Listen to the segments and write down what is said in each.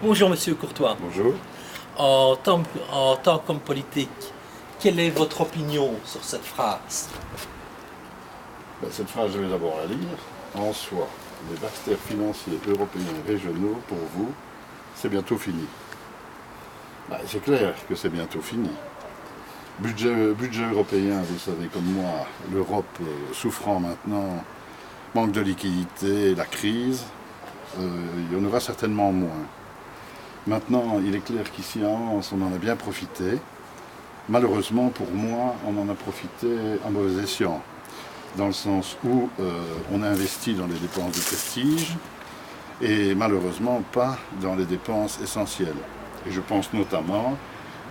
Bonjour Monsieur Courtois. Bonjour. En tant qu'homme politique, quelle est votre opinion sur cette phrase? Cette phrase, je vais d'abord la lire. En soi, les partenaires financiers européens et régionaux, pour vous, c'est bientôt fini. C'est clair que c'est bientôt fini. Budget européen, vous savez comme moi, l'Europe souffrant maintenant, manque de liquidité, la crise, il y en aura certainement moins. Maintenant, il est clair qu'ici à Anse, on en a bien profité. Malheureusement, pour moi, on en a profité à mauvais escient, dans le sens où on a investi dans les dépenses de prestige et malheureusement pas dans les dépenses essentielles. Et je pense notamment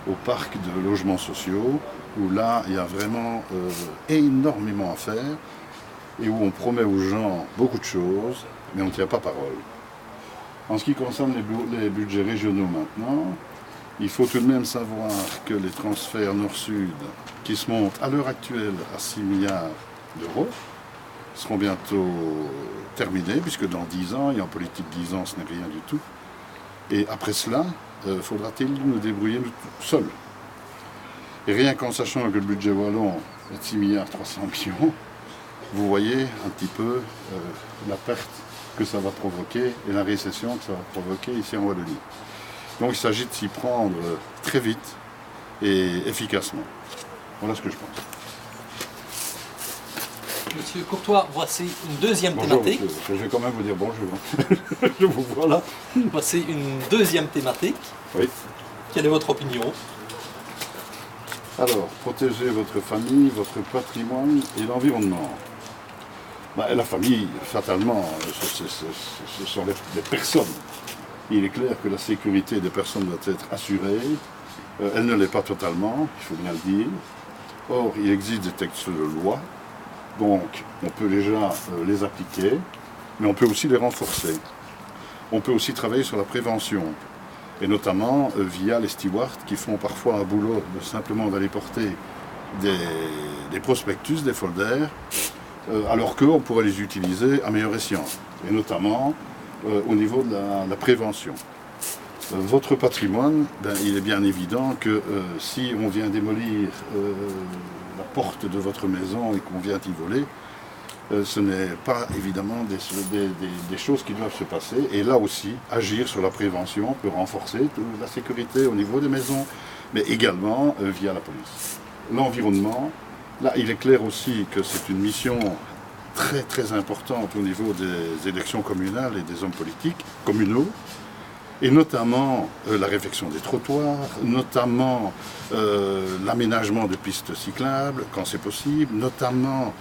au parc de logements sociaux, où là, il y a vraiment énormément à faire et où on promet aux gens beaucoup de choses, mais on ne tient pas parole. En ce qui concerne les budgets régionaux maintenant, il faut tout de même savoir que les transferts nord-sud, qui se montent à l'heure actuelle à 6 milliards d'euros, seront bientôt terminés, puisque dans 10 ans, et en politique 10 ans, ce n'est rien du tout. Et après cela, faudra-t-il nous débrouiller seuls. Et rien qu'en sachant que le budget wallon est de 6 milliards 300 millions, vous voyez un petit peu la perte que ça va provoquer et la récession que ça va provoquer ici en Wallonie. Donc il s'agit de s'y prendre très vite et efficacement. Voilà ce que je pense. Monsieur Courtois, voici une deuxième Bonjour, thématique. monsieur. Je vais quand même vous dire bonjour. Je vous vois là. Voici une deuxième thématique. Oui. Quelle est votre opinion? Alors, protéger votre famille, votre patrimoine et l'environnement. La famille, fatalement, ce sont les personnes. Il est clair que la sécurité des personnes doit être assurée. Elle ne l'est pas totalement, il faut bien le dire. Or, il existe des textes de loi, donc on peut déjà les appliquer, mais on peut aussi les renforcer. On peut aussi travailler sur la prévention, et notamment via les stewards qui font parfois un boulot de simplement d'aller porter des prospectus, des folders, alors qu'on pourrait les utiliser à meilleur escient, et notamment au niveau de la prévention. Votre patrimoine, il est bien évident que si on vient démolir la porte de votre maison et qu'on vient y voler, ce n'est pas évidemment des choses qui doivent se passer. Et là aussi, agir sur la prévention peut renforcer la sécurité au niveau des maisons, mais également via la police. L'environnement, là il est clair aussi que c'est une mission très très importante au niveau des élections communales et des hommes politiques communaux, et notamment la réfection des trottoirs, notamment l'aménagement de pistes cyclables quand c'est possible, notamment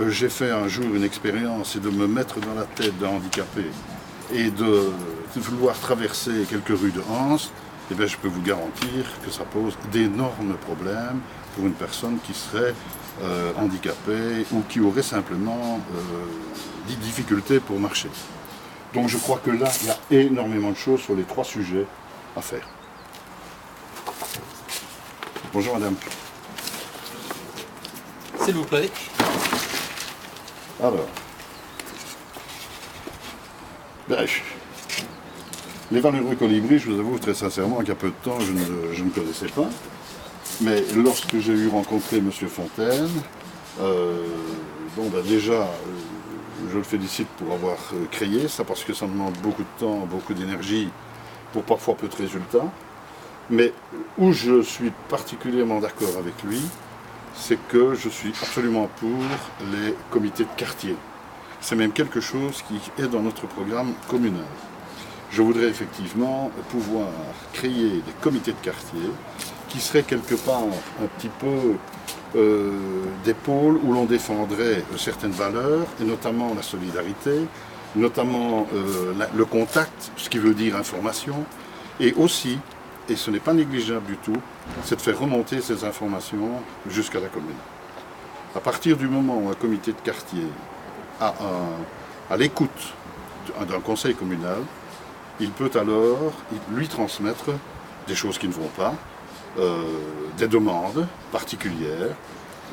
j'ai fait un jour une expérience, c'est de me mettre dans la tête d'un handicapé et de vouloir traverser quelques rues de Anse. Eh bien, je peux vous garantir que ça pose d'énormes problèmes pour une personne qui serait handicapée ou qui aurait simplement des difficultés pour marcher. Donc je crois que là, il y a énormément de choses sur les 3 sujets à faire. Bonjour madame. S'il vous plaît. Alors, les valeureux colibris, je vous avoue très sincèrement qu'il y a peu de temps, je ne connaissais pas. Mais lorsque j'ai eu rencontré M. Fontaine, déjà, je le félicite pour avoir créé ça, parce que ça demande beaucoup de temps, beaucoup d'énergie, pour parfois peu de résultats. Mais où je suis particulièrement d'accord avec lui, c'est que je suis absolument pour les comités de quartier. C'est même quelque chose qui est dans notre programme communal. Je voudrais effectivement pouvoir créer des comités de quartier qui seraient quelque part un petit peu des pôles où l'on défendrait certaines valeurs, et notamment la solidarité, notamment le contact, ce qui veut dire information, et aussi, et ce n'est pas négligeable du tout, c'est de faire remonter ces informations jusqu'à la commune. À partir du moment où un comité de quartier a à l'écoute d'un conseil communal, il peut alors lui transmettre des choses qui ne vont pas, des demandes particulières,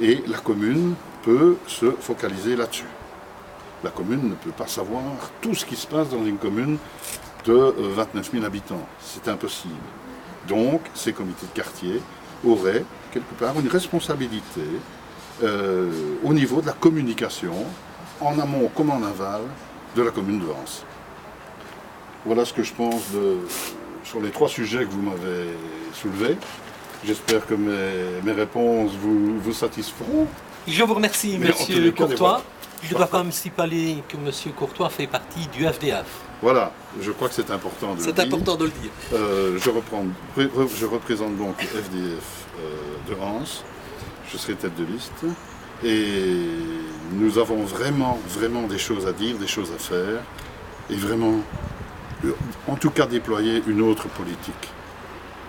et la commune peut se focaliser là-dessus. La commune ne peut pas savoir tout ce qui se passe dans une commune de 29 000 habitants. C'est impossible. Donc, ces comités de quartier auraient, quelque part, une responsabilité au niveau de la communication, en amont comme en aval, de la commune de Vence. Voilà ce que je pense sur les 3 sujets que vous m'avez soulevés. J'espère que mes réponses vous satisferont. Je vous remercie, Mais en tous monsieur les cas, Courtois. Je dois quand même signaler que monsieur Courtois fait partie du FDF. Voilà, je crois que c'est important de le dire. C'est important de le dire. Je représente donc le FDF de Vence. Je serai tête de liste. Et nous avons vraiment, vraiment des choses à dire, des choses à faire. Et vraiment, en tout cas, déployer une autre politique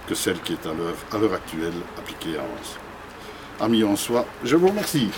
que celle qui est à l'heure actuelle appliquée à Vence. Amis en soi, je vous remercie.